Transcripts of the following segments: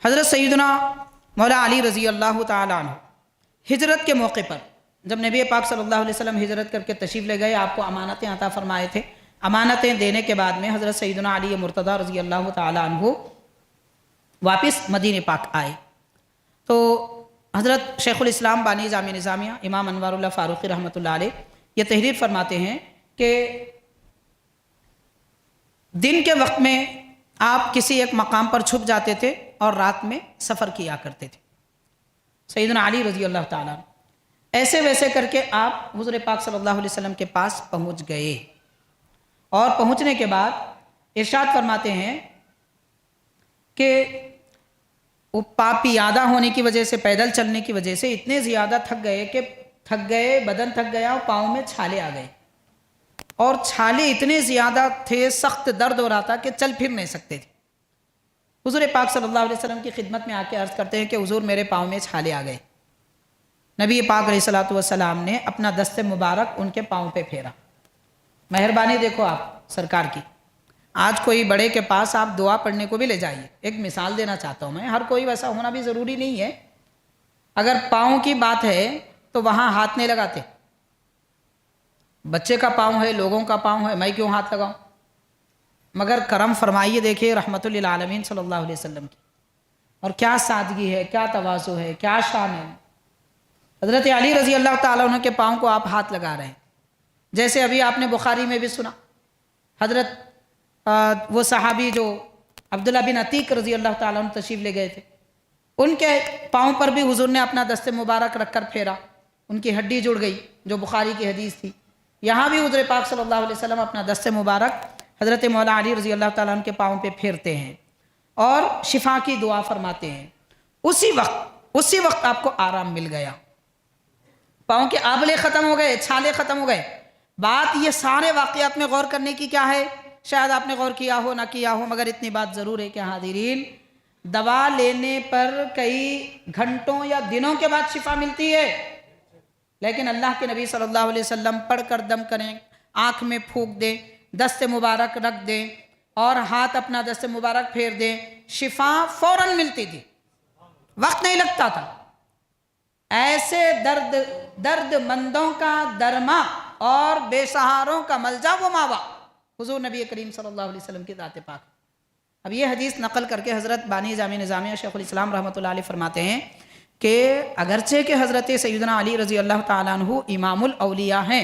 حضرت سیدنا مولا علی رضی اللہ تعالیٰ عنہ ہجرت کے موقع پر جب نبی پاک صلی اللہ علیہ وسلم ہجرت کر کے تشریف لے گئے، آپ کو امانتیں عطا فرمائے تھے۔ امانتیں دینے کے بعد میں حضرت سیدنا علی مرتضیٰ رضی اللہ تعالیٰ عنہ واپس مدینہ پاک آئے تو حضرت شیخ الاسلام بانی جامع نظامیہ امام انوار اللہ فاروقی رحمۃ اللہ علیہ یہ تحریر فرماتے ہیں کہ دن کے وقت میں آپ کسی ایک مقام پر چھپ جاتے تھے اور رات میں سفر کیا کرتے تھے۔ سیدنا علی رضی اللہ تعالیٰ ایسے ویسے کر کے آپ حضور پاک صلی اللہ علیہ وسلم کے پاس پہنچ گئے، اور پہنچنے کے بعد ارشاد فرماتے ہیں کہ وہ پیادہ ہونے کی وجہ سے، پیدل چلنے کی وجہ سے اتنے زیادہ تھک گئے کہ بدن تھک گیا اور پاؤں میں چھالے آ گئے، اور چھالے اتنے زیادہ تھے، سخت درد ہو رہا تھا کہ چل پھر نہیں سکتے تھے۔ حضور پاک صلی اللہ علیہ وسلم کی خدمت میں آ کے عرض کرتے ہیں کہ حضور میرے پاؤں میں چھالے آ گئے۔ نبی پاک علیہ الصلوۃ والسلام نے اپنا دست مبارک ان کے پاؤں پہ پھیرا۔ مہربانی دیکھو آپ سرکار کی، آج کوئی بڑے کے پاس آپ دعا پڑھنے کو بھی لے جائیے۔ ایک مثال دینا چاہتا ہوں میں، ہر کوئی ویسا ہونا بھی ضروری نہیں ہے۔ اگر پاؤں کی بات ہے تو وہاں ہاتھ نہیں لگاتے، بچے کا پاؤں ہے، لوگوں کا پاؤں ہے، میں کیوں ہاتھ لگاؤں؟ مگر کرم فرمائیے، دیکھیے رحمت للعالمین صلی اللہ علیہ وسلم کی، اور کیا سادگی ہے، کیا تواضع ہے، کیا شان ہے۔ حضرت علی رضی اللہ تعالیٰ عنہ کے پاؤں کو آپ ہاتھ لگا رہے ہیں، جیسے ابھی آپ نے بخاری میں بھی سنا، حضرت وہ صحابی جو عبداللہ بن عتیق رضی اللہ تعالیٰ عنہ تشریف لے گئے تھے، ان کے پاؤں پر بھی حضور نے اپنا دست مبارک رکھ کر پھیرا، ان کی ہڈی جڑ گئی جو بخاری کی حدیث تھی۔ یہاں بھی حضور پاک صلی اللہ علیہ وسلم اپنا دست مبارک حضرت مولا علی رضی اللہ تعالیٰ عنہ کے پاؤں پہ پھیرتے ہیں اور شفا کی دعا فرماتے ہیں۔ اسی وقت آپ کو آرام مل گیا، پاؤں کے آبلے ختم ہو گئے، چھالے ختم ہو گئے۔ بات یہ سارے واقعات میں غور کرنے کی کیا ہے؟ شاید آپ نے غور کیا ہو نہ کیا ہو، مگر اتنی بات ضرور ہے کہ حاضرین، دوا لینے پر کئی گھنٹوں یا دنوں کے بعد شفا ملتی ہے، لیکن اللہ کے نبی صلی اللہ علیہ وسلم پڑھ کر دم کریں، آنکھ میں پھونک دیں، دست مبارک رکھ دیں اور ہاتھ اپنا دست مبارک پھیر دیں، شفا فوراً ملتی تھی، وقت نہیں لگتا تھا۔ ایسے درد مندوں کا درما اور بے سہاروں کا ملجا و ماوا حضور نبی کریم صلی اللہ علیہ وسلم کی ذات پاک۔ اب یہ حدیث نقل کر کے حضرت بانی جامع نظامیہ شیخ الاسلام رحمۃ اللہ علیہ فرماتے ہیں کہ اگرچہ کہ حضرت سیدنا علی رضی اللہ تعالیٰ عنہ امام الاولیاء ہیں،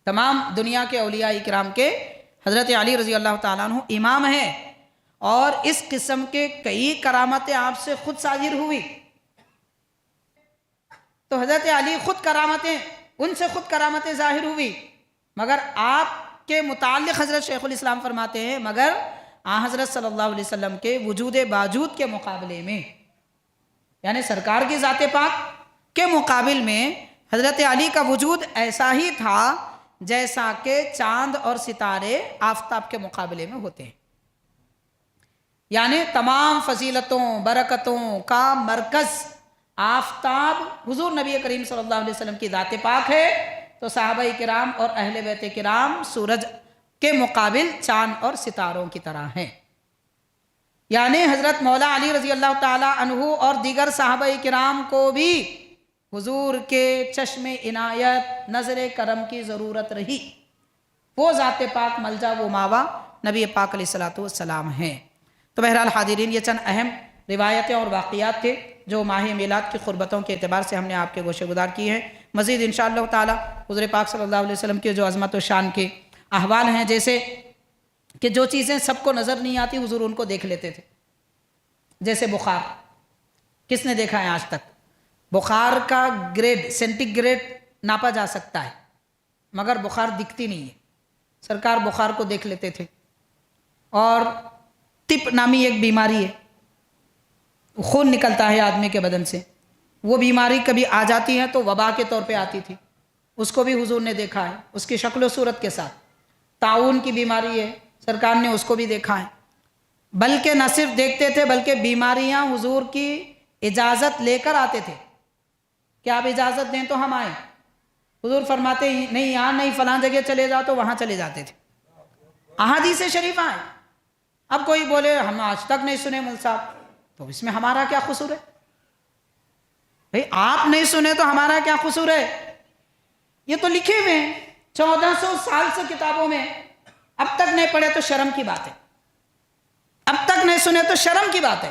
تمام دنیا کے اولیاء کرام کے حضرت علی رضی اللہ تعالیٰ عنہ امام ہیں، اور اس قسم کے کئی کرامتیں آپ سے خود ظاہر ہوئی، تو حضرت علی ان سے خود کرامتیں ظاہر ہوئی، مگر آپ کے متعلق حضرت شیخ الاسلام فرماتے ہیں مگر حضرت صلی اللہ علیہ وسلم کے وجود باجود کے مقابلے میں، یعنی سرکار کی ذات پاک کے مقابل میں حضرت علی کا وجود ایسا ہی تھا جیسا کہ چاند اور ستارے آفتاب کے مقابلے میں ہوتے ہیں، یعنی تمام فضیلتوں برکتوں کا مرکز آفتاب حضور نبی کریم صلی اللہ علیہ وسلم کی ذات پاک ہے، تو صحابہ کرام اور اہل بیت کرام سورج کے مقابل چاند اور ستاروں کی طرح ہیں۔ یعنی حضرت مولا علی رضی اللہ تعالی عنہ اور دیگر صحابہ کرام کو بھی حضور کے چشم عنایت نظر کرم کی ضرورت رہی، وہ ذات پاک ملجا و ماوا نبی پاک علیہ الصلوۃ والسلام ہیں۔ تو بہرحال حاضرین، یہ چند اہم روایتیں اور واقعات تھے جو ماہ میلاد کی قربتوں کے اعتبار سے ہم نے آپ کے گوشے گزار کی ہیں۔ مزید انشاءاللہ تعالی حضور پاک صلی اللہ علیہ وسلم کے جو عظمت و شان کے احوال ہیں، جیسے کہ جو چیزیں سب کو نظر نہیں آتی حضور ان کو دیکھ لیتے تھے، جیسے بخار، کس نے دیکھا ہے آج تک؟ بخار کا گریڈ سینٹی گریڈ ناپا جا سکتا ہے، مگر بخار دکھتی نہیں ہے، سرکار بخار کو دیکھ لیتے تھے۔ اور تپ نامی ایک بیماری ہے، خون نکلتا ہے آدمی کے بدن سے، وہ بیماری کبھی آ جاتی ہے تو وبا کے طور پہ آتی تھی، اس کو بھی حضور نے دیکھا ہے اس کی شکل و صورت کے ساتھ۔ طاعون کی بیماری ہے، سرکار نے اس کو بھی دیکھا ہے، بلکہ نہ صرف دیکھتے تھے بلکہ بیماریاں حضور کی اجازت لے کر آتے تھے کہ آپ اجازت دیں تو ہم آئیں۔ حضور فرماتے نہیں یہاں نہیں، فلاں جگہ چلے جاؤ، تو وہاں چلے جاتے تھے۔ احادیث شریفہ ہیں۔ اب کوئی بولے ہم آج تک نہیں سنے مول صاحب، تو اس میں ہمارا کیا قصور ہے بھئی؟ آپ نہیں سنے تو ہمارا کیا قصور ہے؟ یہ تو لکھے ہوئے ہیں 1400 سال سے کتابوں میں، اب تک نہیں پڑھے تو شرم کی بات ہے، اب تک نہیں سنے تو شرم کی بات ہے،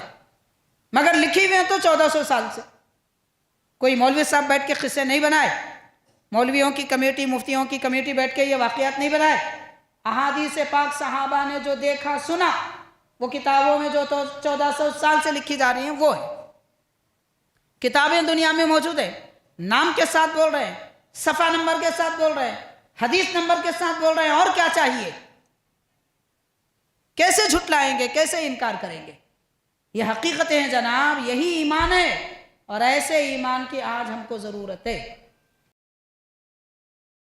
مگر لکھی ہوئے ہیں تو 1400 سال سے۔ کوئی مولوی صاحب بیٹھ کے قصے نہیں بنائے، مولویوں کی کمیٹی، مفتیوں کی کمیٹی بیٹھ کے یہ واقعات نہیں بنائے، احادیث پاک صحابہ نے جو دیکھا سنا وہ کتابوں میں جو 1400 سال سے لکھی جا رہی ہیں وہ ہے۔ کتابیں دنیا میں موجود ہیں، نام کے ساتھ بول رہے ہیں، صفحہ نمبر کے ساتھ بول رہے ہیں، حدیث نمبر کے ساتھ بول رہے ہیں، اور کیا چاہیے؟ کیسے جھٹلائیں گے، کیسے انکار کریں گے؟ یہ حقیقتیں ہیں جناب، یہی ایمان ہے، اور ایسے ایمان کی آج ہم کو ضرورت ہے۔